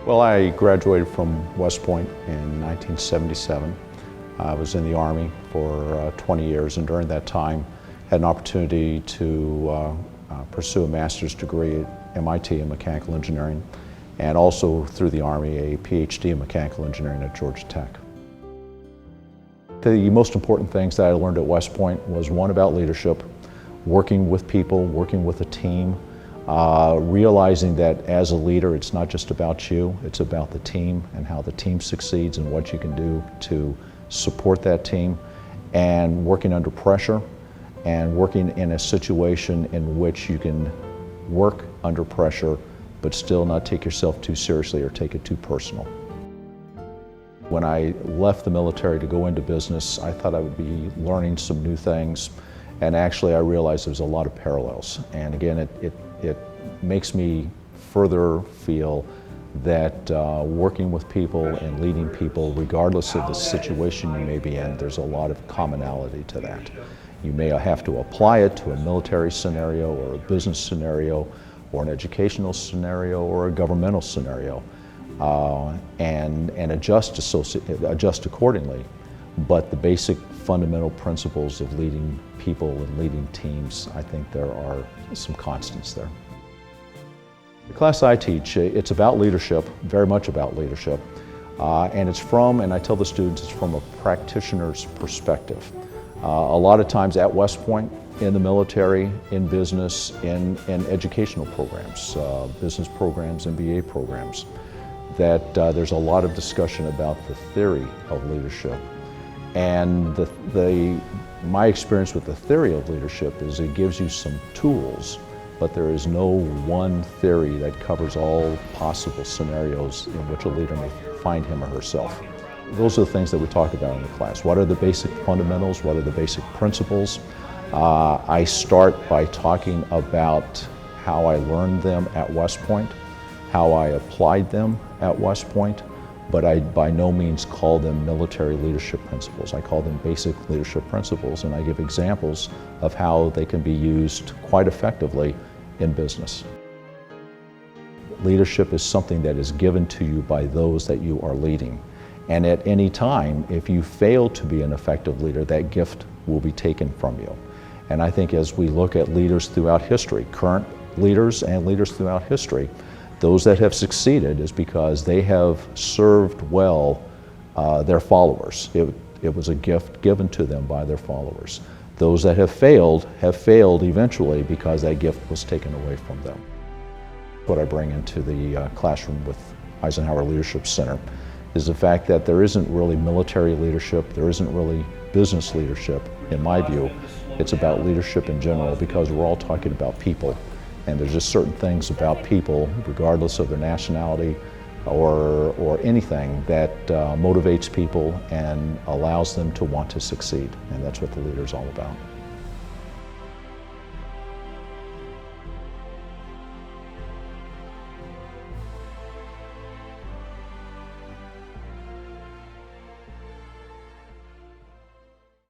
Well, I graduated from West Point in 1977. I was in the Army for 20 years, and during that time had an opportunity to pursue a master's degree at MIT in mechanical engineering, and also through the Army a PhD in mechanical engineering at Georgia Tech. The most important things that I learned at West Point was one about leadership, working with people, working with a team, realizing that as a leader it's not just about you, it's about the team and how the team succeeds and what you can do to support that team, and working under pressure and working in a situation in which you can work under pressure but still not take yourself too seriously or take it too personal. When I left the military to go into business, I thought I would be learning some new things, and actually I realized there's a lot of parallels. And again, it makes me further feel that working with people and leading people, regardless of the situation you may be in, there's a lot of commonality to that. You may have to apply it to a military scenario or a business scenario or an educational scenario or a governmental scenario, and adjust accordingly. But the basic fundamental principles of leading people and leading teams, I think there are some constants there. The class I teach, it's about leadership, very much about leadership, and it's from, and I tell the students, it's from a practitioner's perspective. A lot of times at West Point, in the military, in business, in educational programs, business programs, MBA programs, that there's a lot of discussion about the theory of leadership. And my experience with the theory of leadership is it gives you some tools, but there is no one theory that covers all possible scenarios in which a leader may find him or herself. Those are the things that we talk about in the class. What are the basic fundamentals? What are the basic principles? I start by talking about how I learned them at West Point, how I applied them at West Point, but I by no means call them military leadership principles. I call them basic leadership principles, and I give examples of how they can be used quite effectively in business. Leadership is something that is given to you by those that you are leading. And at any time, if you fail to be an effective leader, that gift will be taken from you. And I think as we look at leaders throughout history, current leaders and leaders throughout history, those that have succeeded is because they have served well their followers. It was a gift given to them by their followers. Those that have failed eventually because that gift was taken away from them. What I bring into the classroom with Eisenhower Leadership Center is the fact that there isn't really military leadership, there isn't really business leadership, in my view. It's about leadership in general because we're all talking about people. And there's just certain things about people, regardless of their nationality or anything, that motivates people and allows them to want to succeed. And that's what the leader is all about.